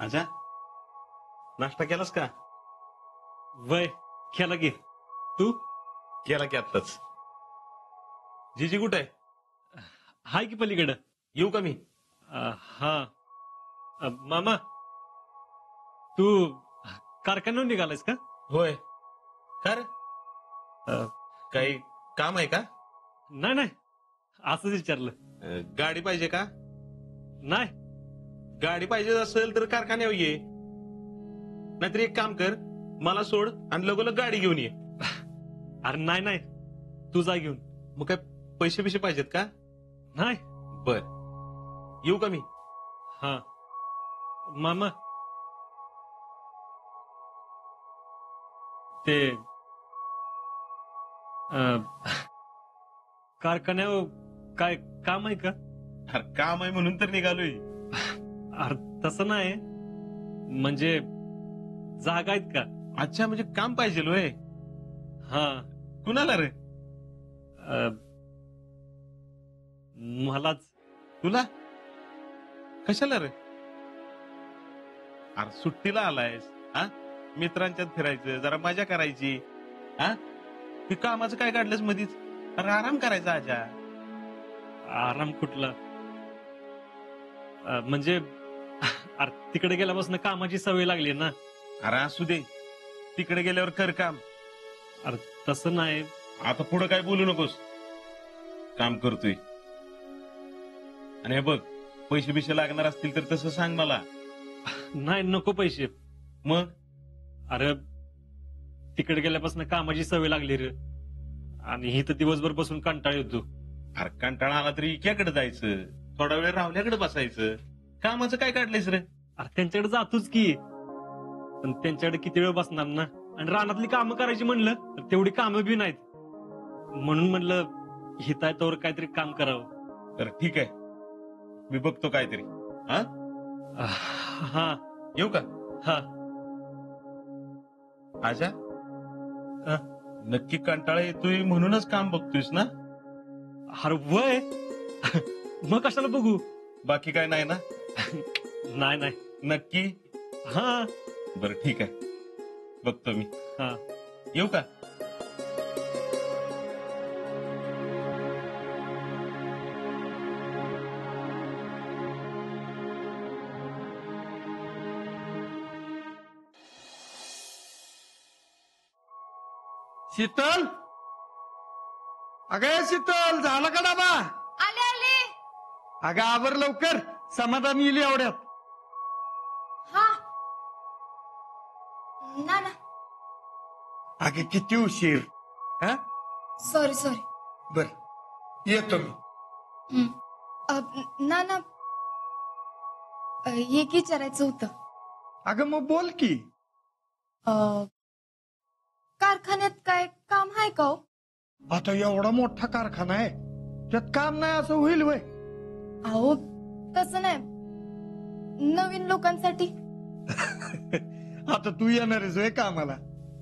आजा नाश्ता केलास का? वय केला की तू? केला की आत्ताच. जीजी कुठे आहे? हाय की पलीकडं. येऊ का मी? हा मामा तू कारखान्यावर निघालायस का? होय. का रे? अ, काही काम आहे का? नाही नाही असंच विचारलं. गाडी पाहिजे का? नाही गाडी पाहिजे असेल तर कारखान्यावर ये. नाहीतर एक काम कर, मला सोड आणि लगोलग गाडी घेऊन ये. अरे नाही नाही तू जा घेऊन. मग काय पैसे बिशे पाहिजेत का? नाही. बर येऊ का मी? हा मामा ते कारखान्यावर काय काम आहे का? अरे काम आहे म्हणून तर निघालोय. अरे तसं नाही म्हणजे जागा आहेत का? अच्छा म्हणजे काम पाहिजे होय. हा कुणाला रे? मलाच. तुला? कशाला रे? अरे सुट्टीला आलायस हा? मित्रांच्यात फिरायचं, जरा मजा करायची. हा ते कामाचं काय काढलंस मधीच? अरे आराम करायचा आजा. आराम कुठला म्हणजे अरे तिकडे गेल्यापासून कामाची सवय लागली ना. अरे असू दे, तिकडे गेल्यावर कर काम. अरे तसं नाही. आता पुढं काय बोलू नकोस. काम करतोय. आणि हे बघ, पैसे बिशे लागणार असतील तर तसं सांग मला. नाही नको पैसे. मग अरे तिकडे गेल्यापासून कामाची सवय लागली रे. आणि ही तर दिवसभर बसून कंटाळ येतो. अरे कंटाळा आला तरी इक्याकडे जायचं, थोडा वेळ राहुल्याकडे बसायचं. कामाचं काय काढलंयस रे? अरे त्यांच्याकडे जातोच की, पण त्यांच्याकडे किती वेळ बसणार ना. आणि रानातली कामं करायची म्हणलं तर तेवढी कामं बी नाहीत. म्हणून म्हणलं हितायतोवर काहीतरी काम करावं. तर ठीक आहे, मी बघतो काहीतरी. हा हा येऊ का? हा आजा नक्की कंटाळा येतोय म्हणूनच काम बघतोयस ना? अरे वय मग कशाला बघू? बाकी काय नाही ना? नाही नाही. नक्की? हा बरं ठीक आहे, बघतो मी. हा येऊ का? शीतल, अगं शीतल, झालं का डबा? आले आले. अगं आवर लवकर, समाधान येईल एवढ्यात. हा ना ना. अगं किती उशीर. हा सॉरी सॉरी. बर येतो मी. ना ना एक विचारायचं होतं. अगं मग बोल की. कारखान्यात काय काम आहे का हो? आता एवढा मोठा कारखाना आहे, त्यात काम नाही असं होईल वय? अहो तसं नाही, नवीन लोकांसाठी. आता तू येणारच वय कामाला?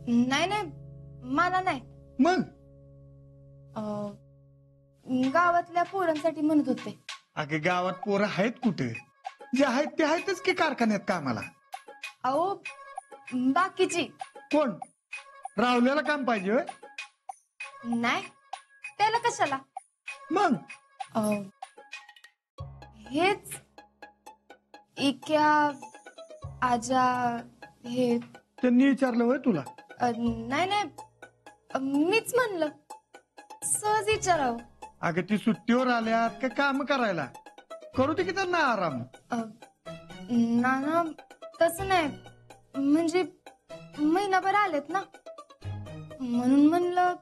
नाही नाही मला नाही. मग गावातल्या पोरांसाठी म्हणत होते. अगं गावात पोरं आहेत कुठे? जे आहेत ते आहेतच की कारखान्यात कामाला. अहो बाकीची. कोण? राहुल्याला काम पाहिजे होय? नाही त्याला कशाला. मग हेच इक्या आजा हे. त्यांनी विचारलं होय तुला? नाही नाही मीच म्हणलं, सहज विचारावं. अगं ती सुट्टीवर आल्यात का काम करायला? करू दे की त्यांना आराम. ना तसं नाही, म्हणजे महिनाभर आलेत ना, म्हणून म्हणलं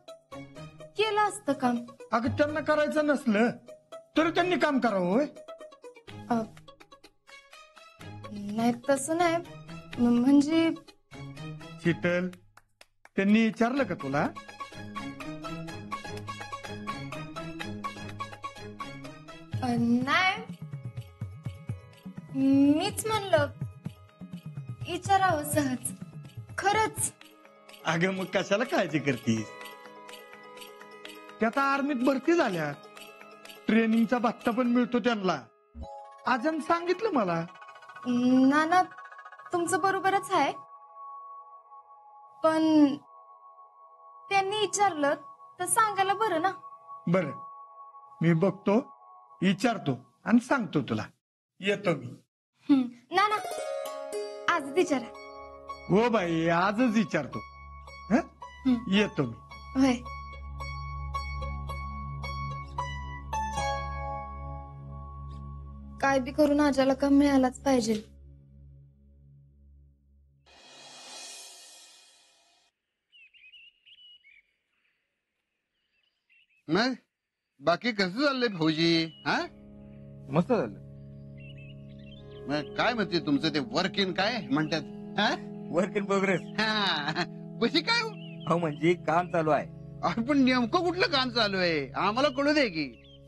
केलं असतं काम. अगं त्यांना करायचं नसलं तर त्यांनी काम करावं होय? नाही तसं नाही, म्हणजे शीतल, त्यांनी विचारलं का तुला? नाही मीच म्हणलं विचारावं सहज. खरंच. अगं मग कशाला काळजी करतीस? त्या आता आर्मीत भरती झाल्या, ट्रेनिंगचा भत्ता पण मिळतो त्यांना. आजन सांगितलं मला. नाना तुमचं बरोबरच आहे, पण त्यांनी विचारलं तर सांगायला बरं ना. बर, मी बघतो, विचारतो आणि सांगतो तुला. येतो मी. ना ना, आज विचारा. हो बाई, आजच विचारतो. हं? येतो मी. होय. काय बी करून आजाला काम मिळालाच पाहिजे. मग बाकी कसं चाललंय भाऊजी? हा, मस्त झालं. मग काय म्हणते तुमचं ते वर्क इन काय म्हणतात? हा? Work in progress. हा. कशी काय हो? हो म्हणजे काम चालू आहे. अरे पण नेमकं कुठलं काम चालू आहे आम्हाला कळू दे की.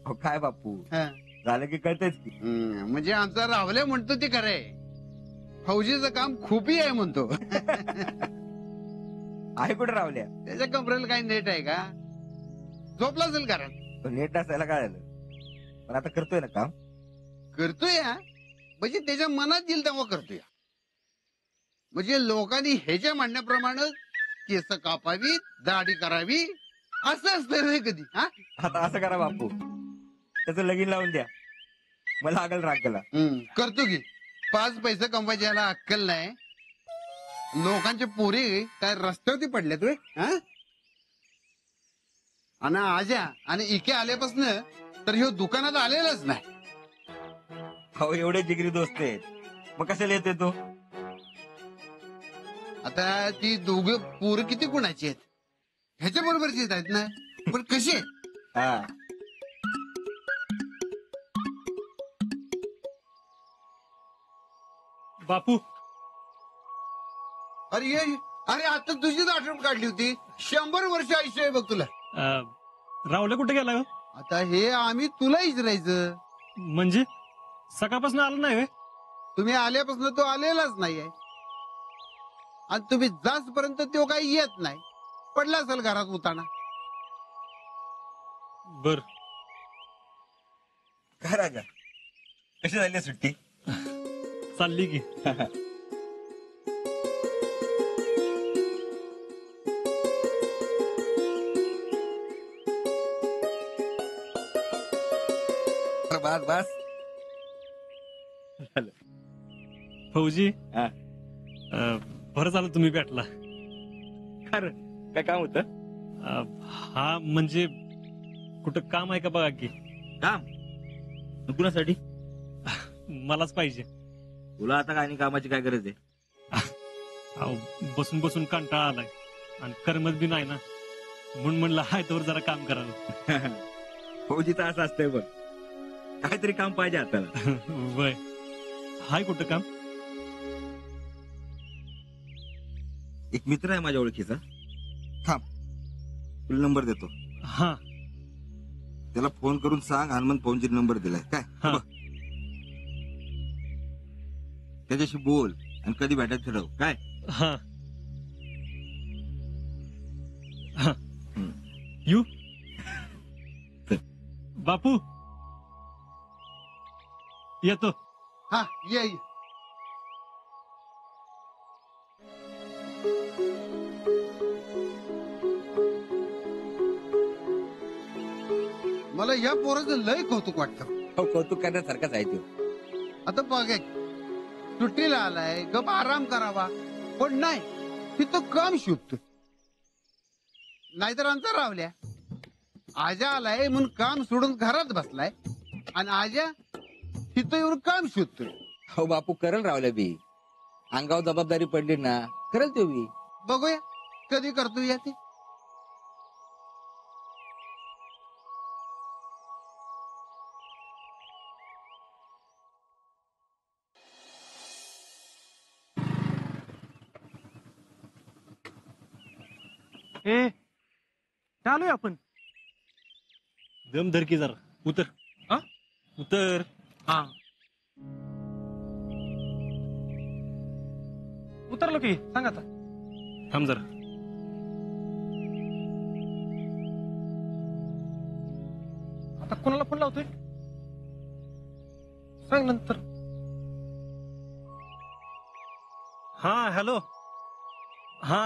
हो काय बापू, हा. झालं की कळतच की. म्हणजे आमचा रावल्या म्हणतो ते खरंय, फौजीचं काम खूपही आहे म्हणतो. आहे कुठे रावल्या? त्याच्या कमरेला काही नेट आहे का? झोपला असेल कारण. तो नेट नसायला काय झालं, पण आता करतोय ना काम. करतोय हा? म्हणजे त्याच्या मनात येईल तेव्हा करतोय. म्हणजे लोकांनी ह्याच्या म्हणण्याप्रमाणे केस कापावी, दाढी करावी, असं असतं रे कधी? हा, आता असं करा बापू, त्याचं लगीन लावून द्या, मला लागल राग गेला. करतो की. 5 पैसे कमवायची याला अक्कल नाही. लोकांचे पोरी काय रस्त्यावरती पडले तुय? आणि आज्या आणि इके आल्यापासून तर ह्यो दुकानात आलेलाच नाही. हो एवढे जिगरी दोस्त आहेत, मग कशाला येतोय तो? आता ती दोघं पोरं किती गुणाची आहेत, ह्याच्या बरोबरचीच आहेत ना, पण कशी आहेत? हा, बापू, अरे अरे आता तुझीच आठवण काढली होती. 100 वर्ष आयुष्य आहे बघ तुला. रावल्या कुठे गेला हो? आता हे आम्ही तुला विचारायचं. म्हणजे सकाळपासून आला नाही होय? तुम्ही आल्यापासून तो आलेलाच नाहीये, आणि तुम्ही जासपर्यंत तो काही येत नाही. पडला असेल घरात उताना. बर. काय राजा, कशी झाली सुट्टी? चालली की. बस बस. फौजी, हा. बरं झालं तुम्ही भेटला. काय काम होतं? हा म्हणजे कुठं काम आहे का बघा की. काम कुणासाठी? मलाच पाहिजे. तुला आता काय कामाची काय गरज आहे? अहो, बसून बसून कंटाळा आलाय आणि करमत बी नाही ना, म्हणून म्हणलं हाय तोवर जरा काम करावं. फौजीचं असं असतंय बघ, काहीतरी काम पाहिजे हाताला. वय हाय कुठं काम? एक मित्र आहे माझ्या ओळखीचा, थांब तुला नंबर देतो. हा. त्याला फोन करून सांग हनुमंत फौजी नंबर दिलाय काय. हा. बघ. त्याच्याशी बोल आणि कधी भेटायचं ठरव काय. हा. हा. यू बापू, येतो. हा, ये. मला या पोराचं लय कौतुक वाटतं. हो, कौतुक करण्यासारखाच आहे तो. आता बघ, सुट्टीला आलाय, गप आराम करावा, पण नाही, तिथं काम शोधतोय. नाहीतर आमचा रावल्या आजा आलाय म्हणून काम सोडून घरात बसलाय, आणि आजा तिथं येऊन काम शोधतोय. हो बापू, करल रावल्या बी, अंगावर जबाबदारी पडली ना, करल तो बी. बघूया कधी करतो या ते. चालू आहे आपण. दम धरकी जरा. उतर. हा, उतर. हा, उतरलो की. सांग आता. थांब जरा. आता कोणाला फोन लावतोय सांग नंतर. हा हॅलो. हा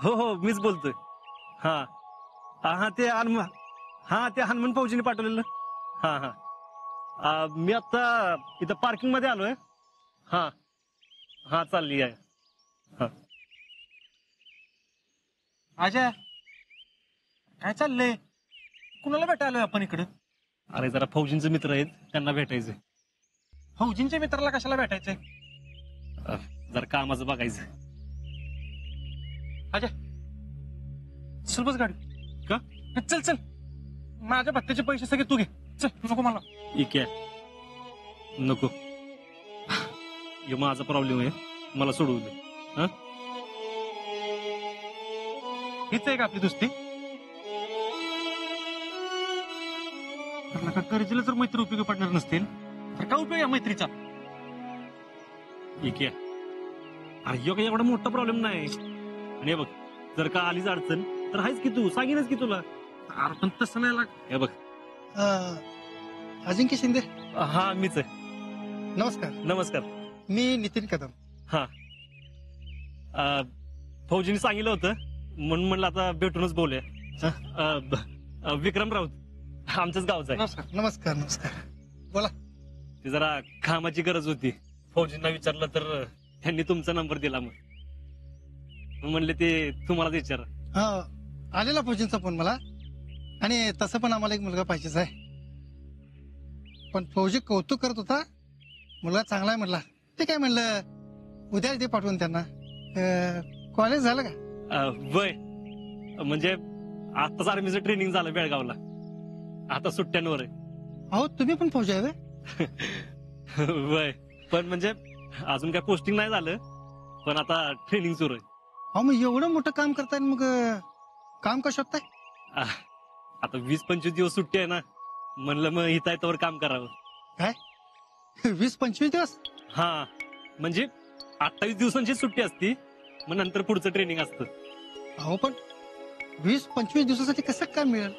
हो हो मीच बोलतोय. हा हा ते हनुमान फौजीने पाठवलेलं. हा हा मी आता इथं पार्किंग मध्ये आलोय. हा हा चालली आहे. हा अजय काय चाललंय? कुणाला भेटायलोय आपण इकडं? अरे जरा फौजींचे मित्र आहेत त्यांना भेटायचंय. फौजींच्या मित्राला कशाला भेटायचंय? जरा कामाचं बघायचं. अजय चल बस गाडी. का? चल चल माझ्या भत्त्याचे पैसे सगळे तू घे. चल नको मला. इके नको. हे माझा प्रॉब्लेम आहे. मला सोडवू दे. हा हीच आहे का आपली दोस्ती? का गरजेला जर मैत्री उपयोगी पडणार नसतील तर काय उपयोग या मैत्रीचा? इके अरे ह्यो काही एवढा मोठा प्रॉब्लेम नाही. आणि हे बघ जर का आलीच अडचण तर आहेच की तू सांगेनच की तुला. अरे पण तसं नाही लाग. हे बघ. अजिंक्य शिंदे, हा मीच आहे. नमस्कार. नमस्कार. मी नितीन कदम. हा फौजीने सांगितलं होतं म्हणून म्हणलं आता भेटूनच बोलूया. विक्रम राऊत आमच्याच गावचा आहे. नमस्कार. नमस्कार नमस्कार. बोला. ते जरा कामाची गरज होती. फौजींना विचारलं तर त्यांनी तुमचा नंबर दिला. मग म्हणले ते तुम्हालाच विचार. हा आलेला फौजींचा फोन मला. आणि तसं पण आम्हाला एक मुलगा पाहिजेच आहे. पण फौजी कौतुक करत होता. मुलगा चांगला आहे म्हणला. ते काय म्हणलं उद्या ते पाठवून त्यांना. कॉलेज झालं का? वय म्हणजे आताच आर्मीचं ट्रेनिंग झालं बेळगावला. आता सुट्ट्यांवर आहे. अहो तुम्ही पण फौजी आहे व्हय? वय पण म्हणजे अजून काय पोस्टिंग नाही झालं. पण आता ट्रेनिंग सुरू आहे. अहो मग एवढं मोठं काम करताय मग काम का शोधताय? आता 20-25 दिवस सुट्टी आहे ना. म्हणलं मग हितायतावर काम करावं. काय 20-25 दिवस? हा म्हणजे 28 दिवसांची सुट्टी असती. मग नंतर पुढचं ट्रेनिंग असतं. अहो पण 20-25 दिवसासाठी कसं काम मिळेल?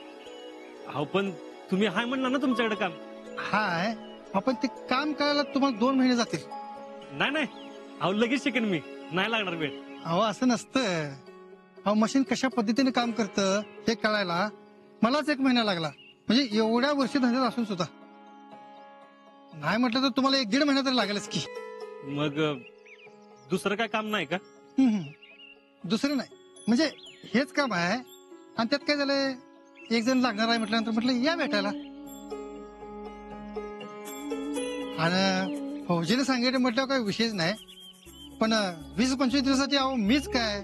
अहो पण तुम्ही हाय म्हणला ना तुमच्याकडे काम. हाय आपण ते काम करायला तुम्हाला 2 महिने जातील. नाही नाही अहो लगेच शिकेन मी. नाही लागणार वेळ. अहो असं नसतं. अहो मशीन कशा पद्धतीने काम करतं हे कळायला मलाच 1 महिना लागला. म्हणजे एवढ्या वर्ष धंद्यात असून सुद्धा. नाही म्हटलं तर तुम्हाला 1-1.5 महिना तरी लागेलच की. मग दुसरं काय काम नाही का? दुसरं नाही म्हणजे हेच काम आहे. आणि त्यात काय झालंय एक जण लागणार आहे म्हटल्यानंतर म्हटलं या भेटायला. आणि फौजीने सांगितलं म्हटलं काही विषयच नाही. पण 20-25 दिवसाची अहो मीच काय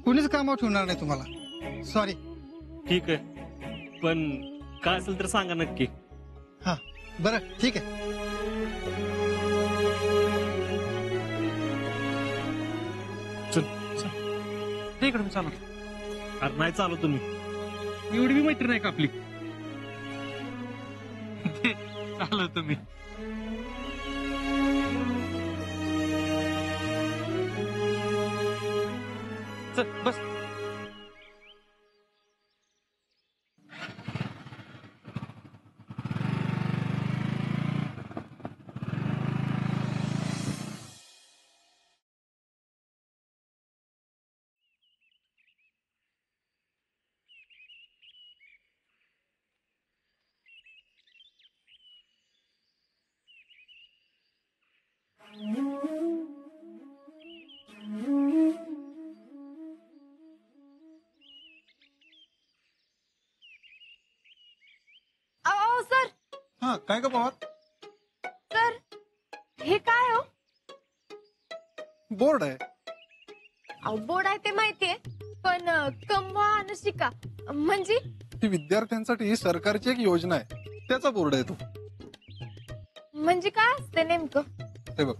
कुणीच कामावर ठेवणार नाही तुम्हाला. सॉरी. ठीक आहे पण काय असेल तर सांगा नक्की. हा बरं ठीक आहे. ते इकडे चालू. अरे नाही चालू तुम्ही. एवढी बी मैत्री नाही का आपली? चालू तुम्ही. चल बस. अहो सर. हा काय का पवार? सर हे काय हो? बोर्ड आहे. अहो बोर्ड आहे ते माहितीये. पण कमवा आणि शिका म्हणजे ती विद्यार्थ्यांसाठी सरकारची एक योजना आहे. त्याचा बोर्ड आहे तो. म्हणजे काय असते नेमकं? ते बघ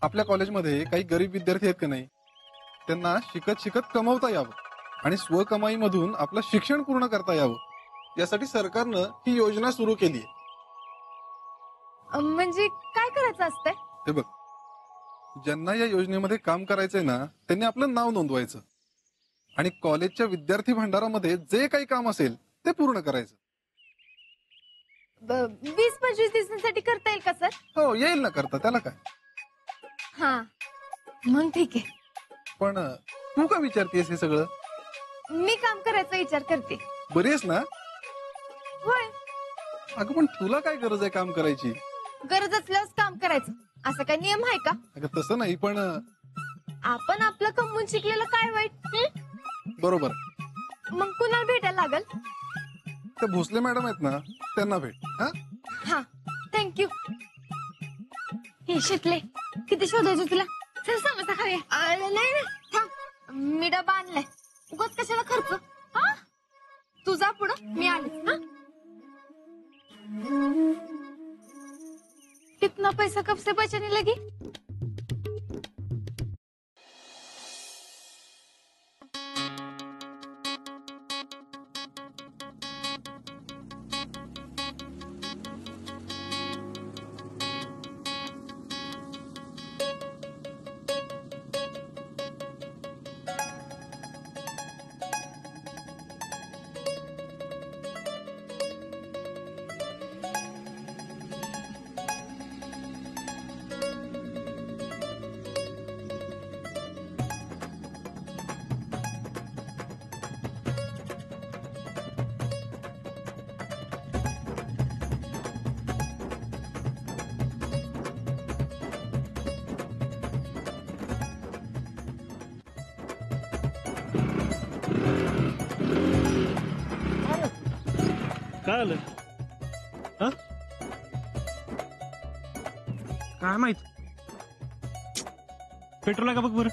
आपल्या कॉलेजमध्ये काही गरीब विद्यार्थी आहेत का नाही. त्यांना शिकत शिकत कमवता यावं आणि स्वकमाईमधून आपलं शिक्षण पूर्ण करता यावं यासाठी सरकारनं ही योजना सुरू केली आहे. म्हणजे काय करायचं असतंय? ते बघ ज्यांना या योजनेमध्ये काम करायचंय ना त्यांनी आपलं नाव नोंदवायचं आणि कॉलेजच्या विद्यार्थी भंडारामध्ये जे काही काम असेल ते पूर्ण करायचं. 20-25 दिवसांसाठी करता येईल का सर? हो येईल ना करता त्याला काय. हा मग ठीक आहे. पण तू का विचारतेस हे सगळं? मी काम करायचा विचार करते. बरी आहेस ना? होय, अगं पण तुला काय गरज आहे काम करायची? गरज असल्यास काम करायचं असं काय नियम आहे का? अगं तसं नाही, पण आपण आपलं कमवून शिकलेलं काय वाईट? बरोबर. मग कुणाला भेटायला लागल? त्या भोसले मॅडम आहेत ना, त्यांना भेट. हा हा, थँक्यू. हे शिकले किती शोधायचं तुला? चल समजा खाऊया. नाही नाही थांब, मी डबा आणलाय. उगाच कशाला खर्च? हा, तुझा पुढं मी आले. हा, कितना पैसा कब से बचने लगी? काय आलं? हा? काय माहित? पेट्रोल आहे का बघ बरं.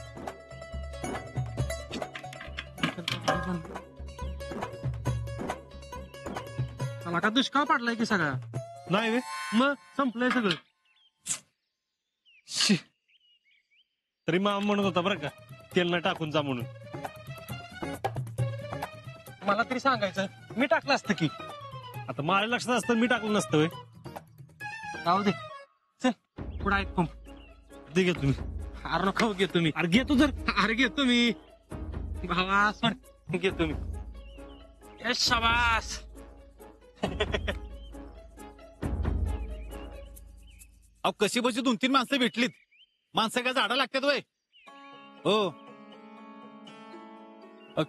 मला का दुष्काळ पडलाय की सगळा? नाही वे, मग संपलंय सगळं. तरी मामा म्हणत होता बरं का, तेल नाही टाकून जा म्हणून. मला तरी सांगायचं, मी टाकलं असतं की. आता माझ्या लक्षात असतं मी टाकलं नसतं वे. राहू दे, चल पुढे ऐक पंप. ते घे तुम्ही. अरे नको घेतो मी. अरे घेतो जर. अरे घेतो मी भावा, सोड घेतो मी. ए शाबास. अहो कशी बशी 2-3 माणसं भेटलीत. माणसं काय झाडं लागतात वय? हो,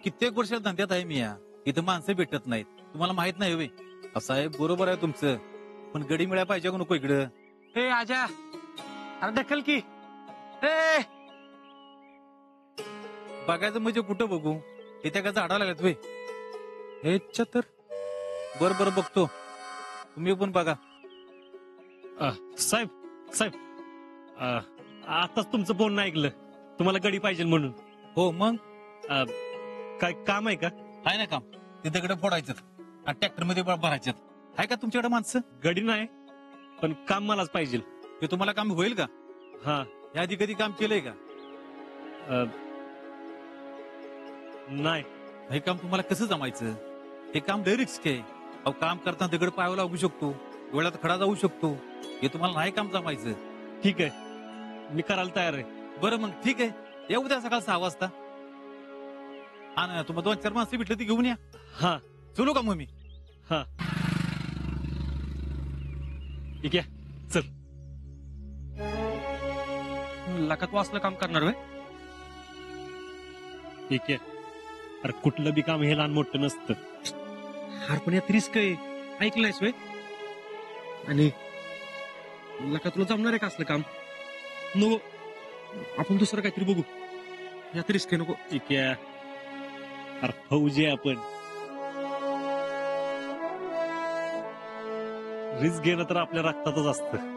कित्येक वर्ष धंद्यात आहे मी. या इथं माणसं भेटत नाहीत, तुम्हाला माहित नाही वे. असं आहे, बरोबर आहे तुमचं, पण गडी मिळायला पाहिजे का नको इकडं? ए आजा, अरे ढकल की. ए बघायचं म्हणजे कुठं बघू? इथे काय झाडा लागल्यात वे? हे तर बरं बघतो, तुम्ही पण बघा. साहेब साहेब, आताच तुमचं बोलणं ऐकलं, तुम्हाला गडी पाहिजे म्हणून. हो मग काय काम आहे का? आहे ना काम, ते दगड फोडायचं आणि ट्रॅक्टर मध्ये भरायचं. आहे का तुमच्याकडे माणसं? गडी नाही, पण काम मलाच पाहिजे. ते तुम्हाला काम होईल का? हा. या आधी कधी काम केलंय का? नाही. हे काम तुम्हाला कसं जमायचं? हे काम लय रिस्क आहे. अहो काम करताना दगड पायावर लागू शकतो, डोळ्यात खडा जाऊ शकतो. हे तुम्हाला नाही काम जमायचं. ठीक आहे, मी करायला तयार आहे. बरं मग ठीक आहे, या उद्या सकाळ 6 वाजता. आणि तुम्हाला 2-4 माणसं भेटले ती घेऊन या. हा, चलू का मग मी? हा ठीक आहे, चल. लकात वाचलं काम करणार होय? ठीक आहे. अरे कुठलं बी काम हे लहान मोठं नसतं. हार पण यात रिस्क आहे, ऐकलंयस होय? आणि लका तुला जमणार आहे का असलं काम? नको, आपण दुसरं काहीतरी बघू. यात रिस्क आहे, नको. ठीक आहे. अरे फौजी आहे आपण, रिस्क घेणं तर आपल्या रक्तातच असतं.